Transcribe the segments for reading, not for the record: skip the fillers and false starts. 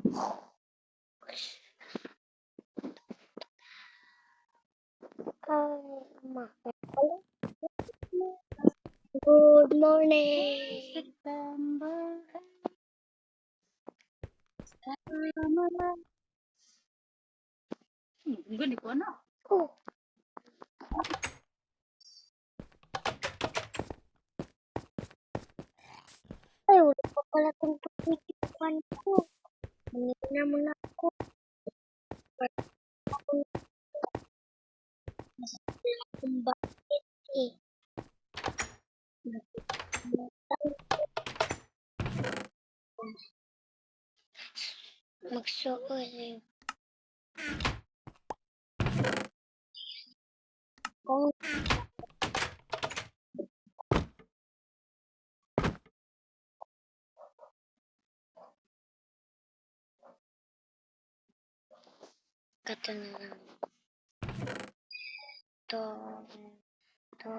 Good morning. September. Gani ko na. Oh. Ay, wala pa pala itong tumikipan ko. Hindi na muna ako. Kung bakit eh. Magsuot eh. Kung kato na lang. Ito. Ito.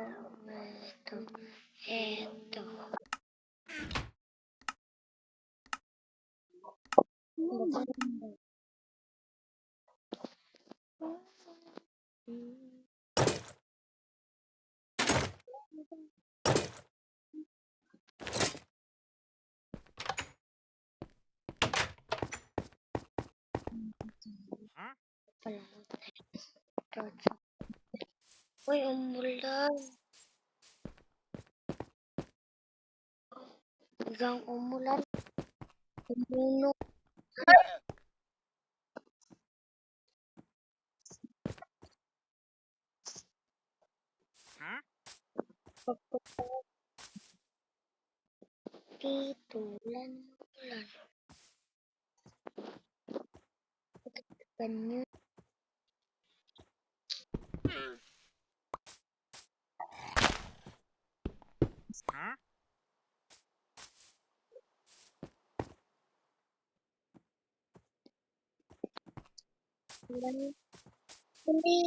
Uy, umulan. Biglang umulan. Umuno. Dito, ulan. Ganyan. Ulan. Hindi.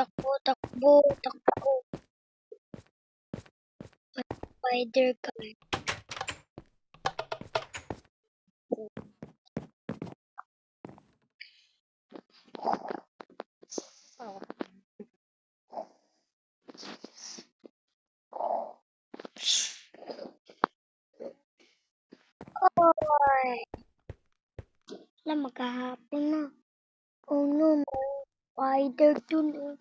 Takbo. Spider ka. Oy! Alam, maghahapon na. Oh no, may spider dun eh.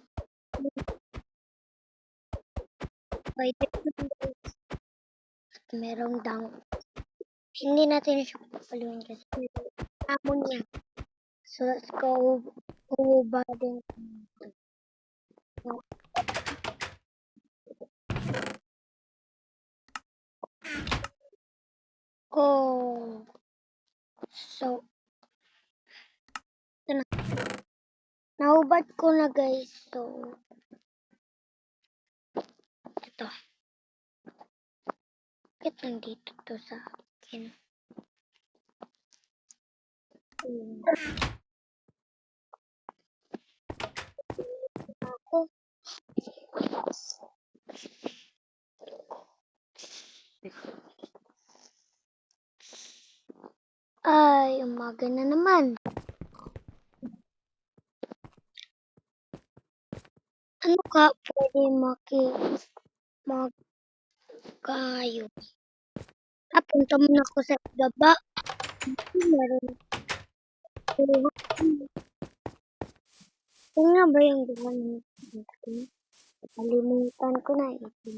Spider dun guys. Merong dang. Hindi natin siya papaluin kasi hamon niya. So let's go. Din. Oh. So, ito na. Nahubad ko na guys. So, ito. Bakit nandito to sa akin? Ako. Ay, umaga na naman. Ano ka pwede magkayo? Punta muna ako sa baba. Meron. Kung nga ba yung gawan kalimutan ko na ito.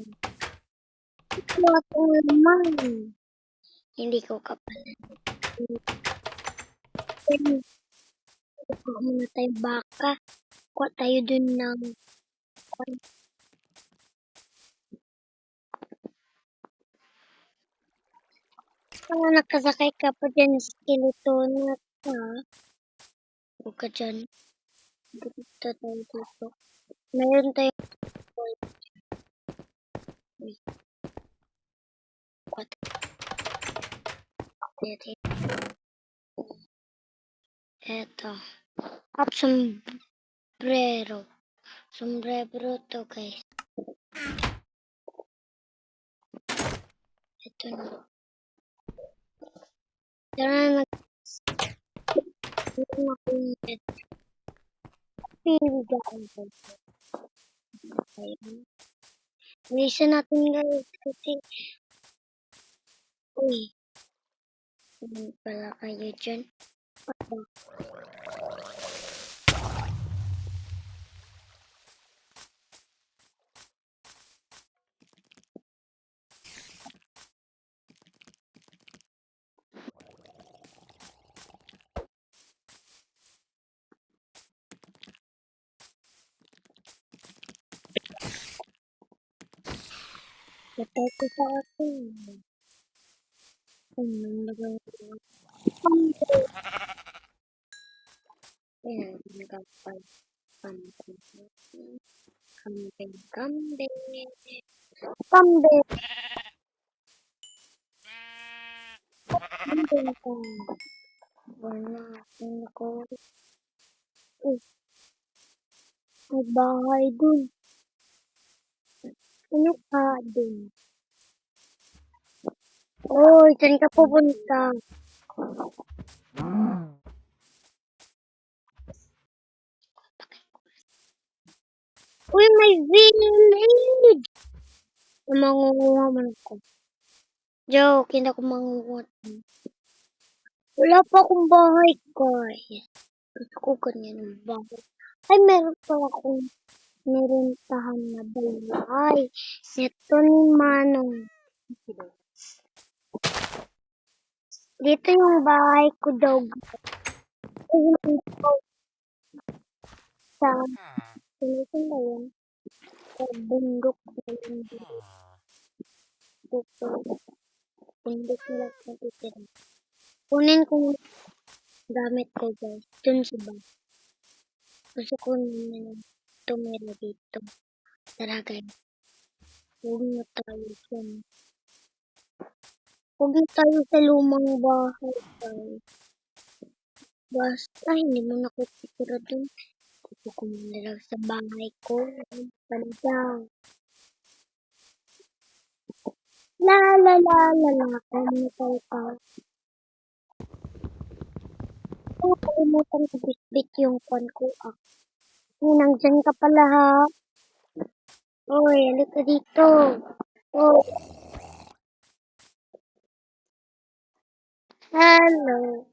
Ito ako naman. Hindi ko kapalan. Kuha muna tayo baka. Kuha tayo dun ng nakasakay ka pa dyan sa skeleton na ka. Huwag ka dyan. Dito tayo dito. Meron tayo Eto. At sombrero. Sombrero to, guys. Ito na. Tara na nag-init. Piliga ako. Ayan. Bilisan natin, guys. Kasi, uy. Hindi pala kayo dyan. Patay ko sa akin. Nalagay ko. Ayan, nagkapal. Kambing. Kambing. Kambing. Kambing. Kambing ko. Wala. Ano ko? May bahay dun. Ano ka dun? Oy, saan ka pupunta? Uy, may village! Mangunguha man ako. Joke, hindi ako mangunguha. Wala pa akong bahay, guys. Gusto ko ganyan ang bahay. Ay, meron pa akong nirentahan na bahay. Ito ni Manong. Dito yung bahay ko daw. Sa sinisin ba yun? Sa bundok na yun dito. Bundok nila sa titira. Kunin ko yung gamit ko, guys. Dun sa bag. Gusto ko naman tumira dito. Tara, guys. Huwag na tayo dyan. Huwag na tayo sa lumang bahay, guys. Basta hindi mo na ko titira dun. Gusto ko muna lang sa bahay ko. Pandaw. La la la la la. Ano tayo pa? Nakalimutan ko bitbit yung phone ko. Nandyan ka pala, ha? Oy, halika dito. Oh, hello.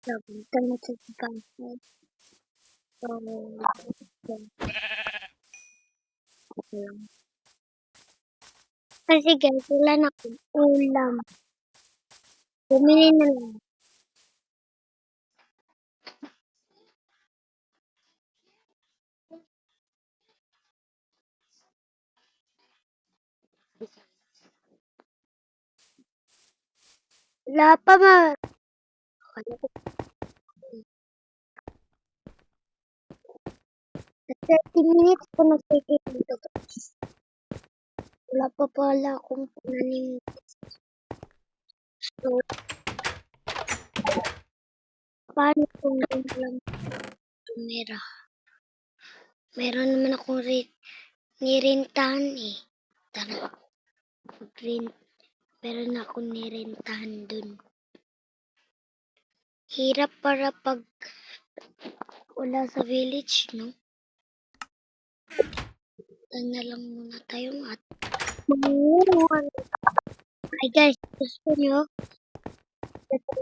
Punta na sa bahay. Kasi guys, wala na akong ulam. Bumili na lang. Wala pa ba? 30 minutes ko na dito. Wala pa pala akong pananim. So, paano kung doon lang tumira? Meron naman akong nirentahan eh. Tara, meron akong nirentahan dun. Hirap para pag wala sa village, no? Na lang muna tayong at ay guys, gusto nyo? Ito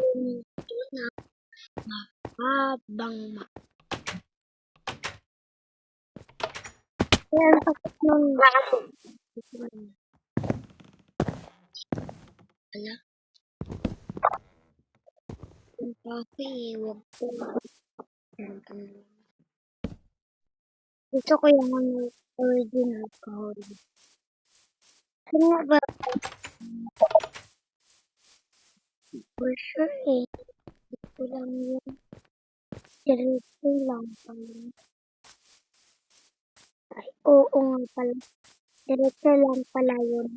na mahabang yan, sakit nung wala. Yung coffee, huwag po. Gusto ko yung original kahuli. Ano ba? For sure eh. Dito lang yun. Diretso lang pala. Ay, oo nga pala. Diretso lang pala yun.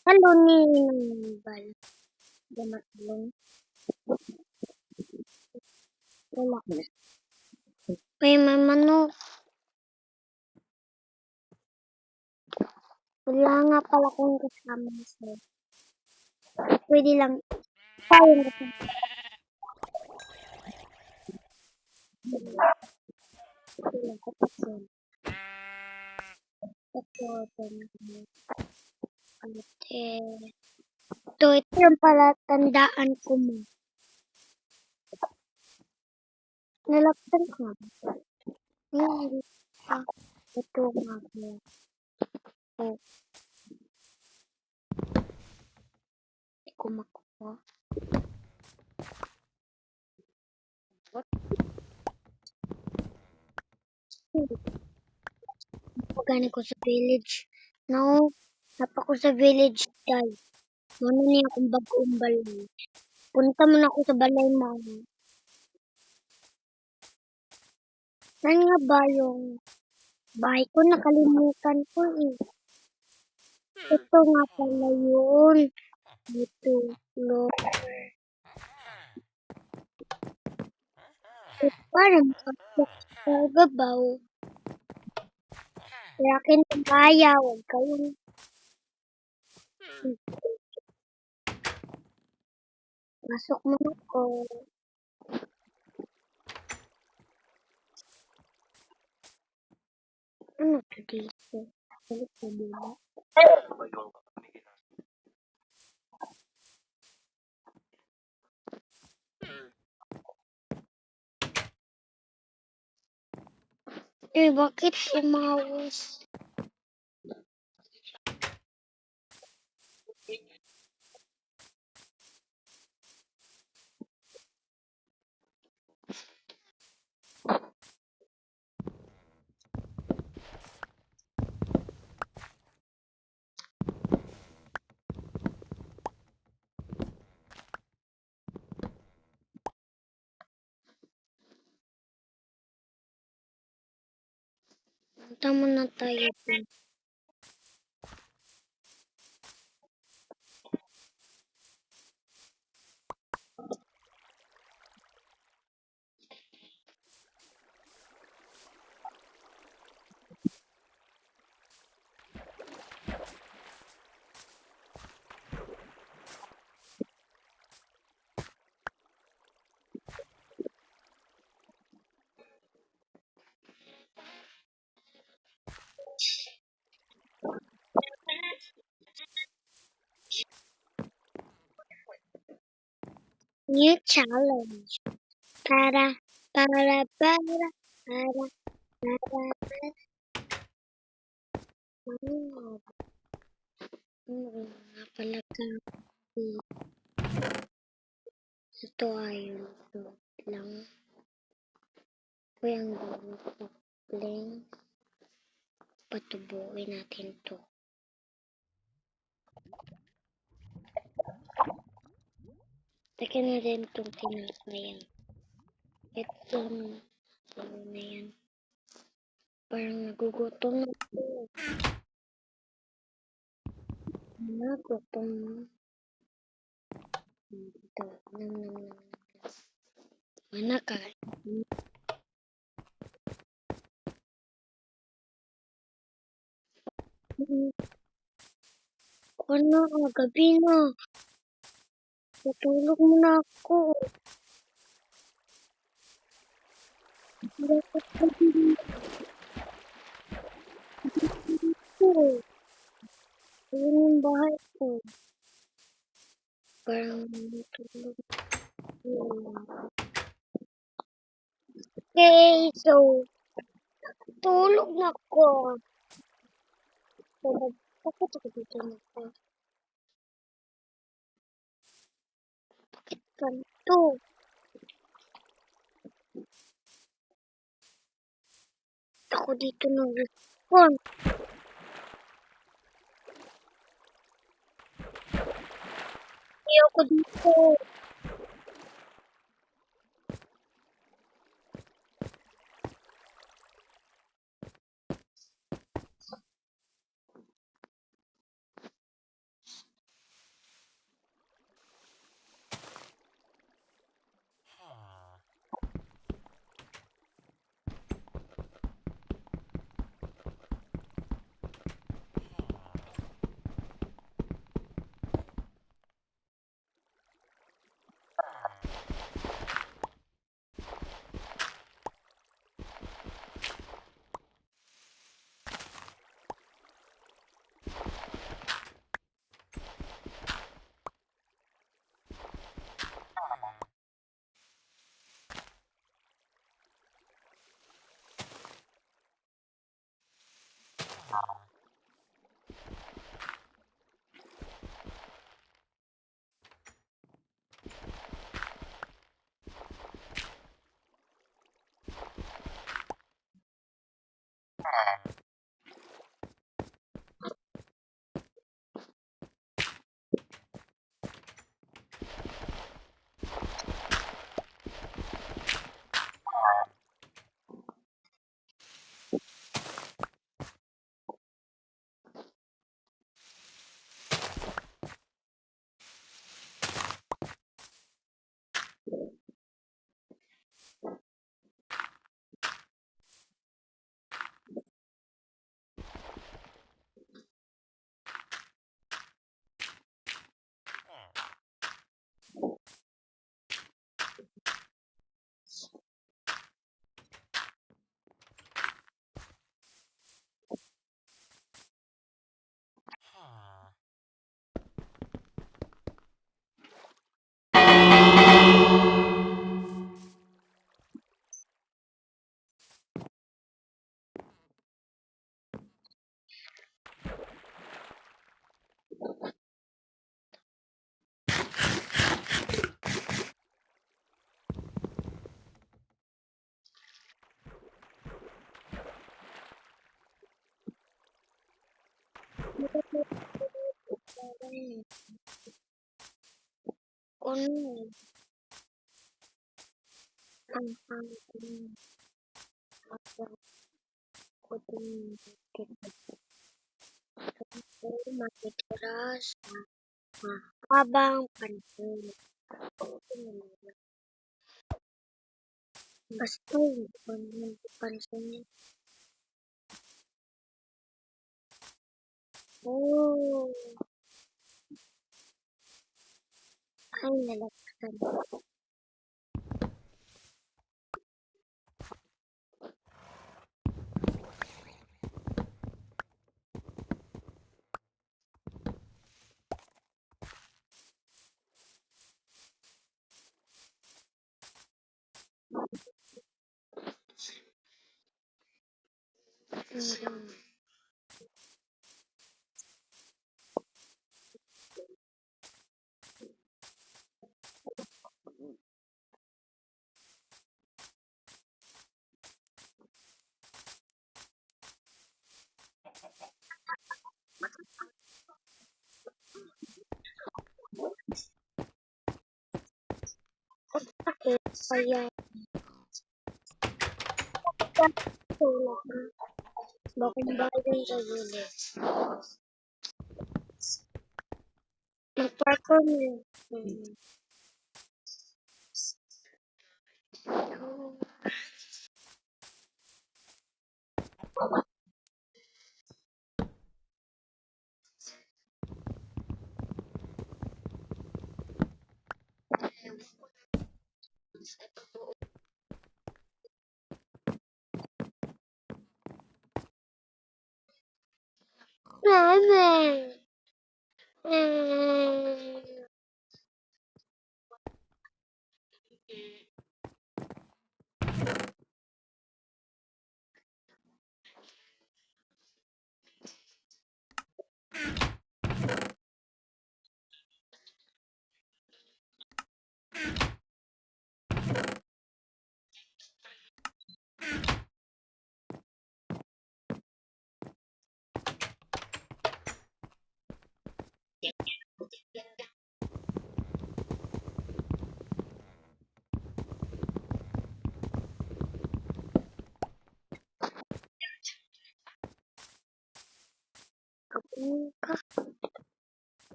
Talunin ng bal. Gamatalong. Wala. May manok. Wala nga pala kung kasama sir. Pwede lang. Tayo na siya. Wala ko pa sir. Ito, ito na kami. Ito yung palatandaan ko mo. Nalaktan ka. Hindi. Ito nga pala. Oh, hindi ko makuha. Pagani ko sa village. No, napa ko sa village dahil. Ano niya akong bagong balay. Punta mo na ako sa balay mo. Saan nga ba yung bahay ko? Nakalimutan ko eh. Ito nga pala yun. Dito. Look. Parang kapok sa gabaw. Kaya kinabaya. Huwag kayong pasok mo ako. Ano to dito? Balik na dito. Eh, bakit umawas? Punta muna tayo dun. New challenge. Para, para, para, para, para. Ano nga pala ka? Ito ayun. Ito lang. Kaya ang gusto. Bling. Patubuin natin to. Teka na rin itong tinapay. Ito ano na yan. Parang nagugutom na ako. Nagugutom na. Ito. Nam. Mana ka? Ano? Gabi na. Tutulog muna ako. Dapat gabi ko. Ayun yung bahay ko. Parang natulog. Okay, so, tulog na ako. So, bakit ako dito na ako? Bakit ganito? Ako dito nag-respond. Ayoko dito. Kunin ang aking kukunin ko matitira sa mahabang panahon. Basta hindi ko naman pansinin. Oh, ay nalagsan. Bakit kaya tulog na? Bakit bagay sa gilid? Nagparkour na. Mama.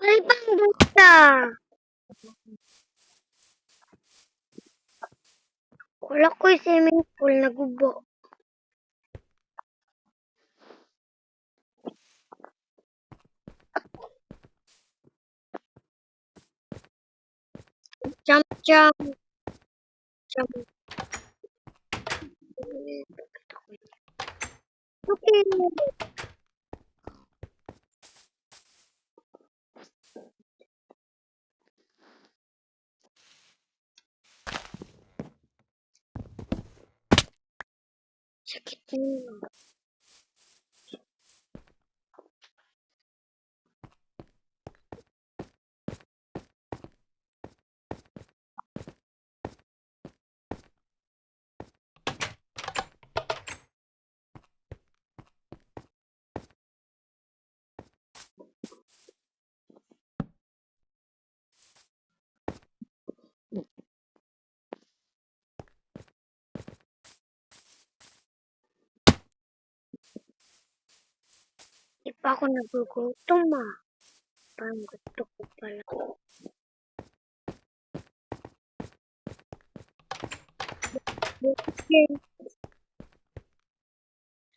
Ay, bang buta. Wala ko'y swimming pool na gubo. Jump, jump, jump. Okay. Sakit niyo. pa ako nagugutom ah. Parang gusto ko pala.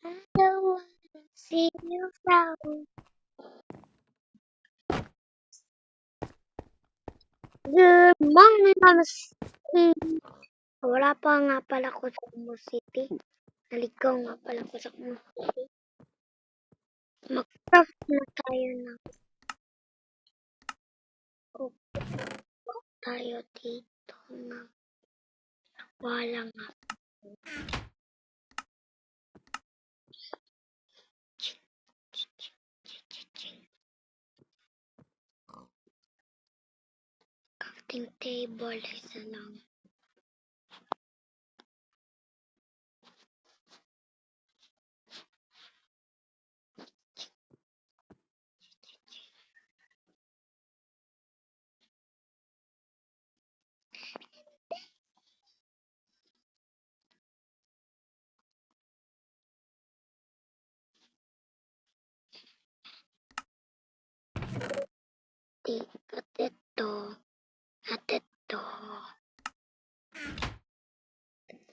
I don't wanna see you frown. Good morning, Mama City. Wala pa nga pala ako sa Kumu City. Naligaw nga pala ako sa Kumu City. Mag-craft na tayo ng cookbook tayo dito na wala nga. Crafting table isa lang. At ito. At ito.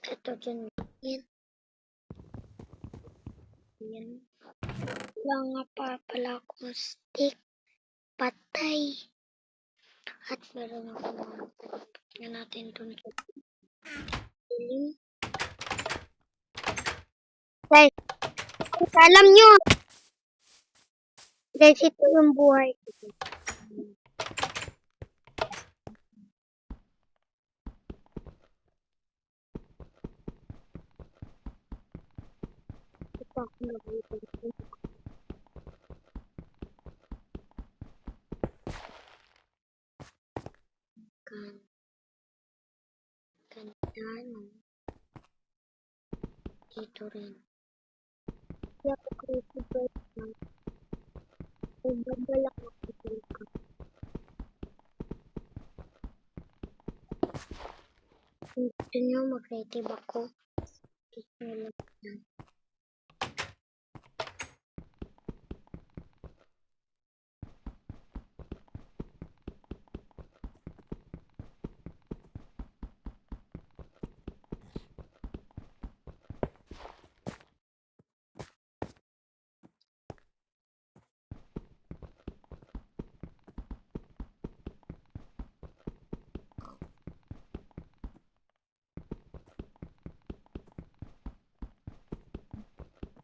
Ito dyan. Yan. Yan. Wala nga pa pala akong stick. Patay. At meron ako mga tingnan natin dun sa dilim. Guys, kung alam nyo, guys, ito yung buhay ko. Ito ako nagugutom. Ganda, no? Dito rin. Kaya ako crazy bird na. Kung ganda lang ako dito. Kung gusto nyo mag-creative ako, gusto nyo lang yan.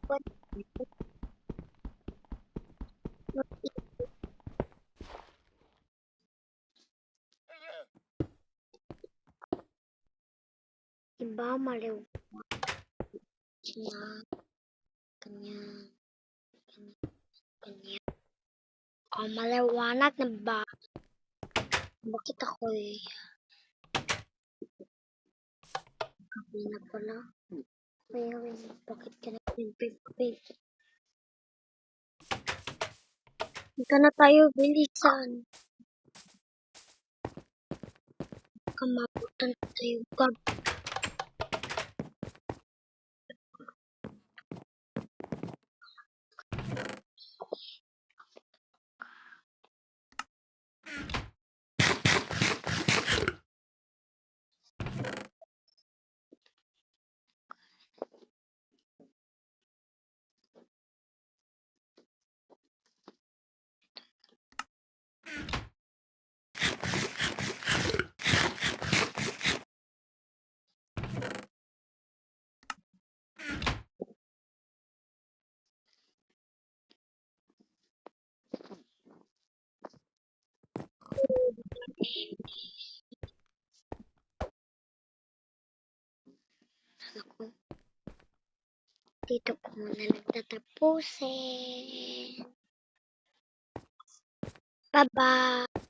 What? Iba maliwanag na ganyan, ganyan. Maliwanag na ba? Bakit ako kape na pala? Wait, bakit ka na babe? Ika na tayo, bilisan. Kamabutan tayo, gag. Ako, dito ko muna nagtatapusin. Bye-bye.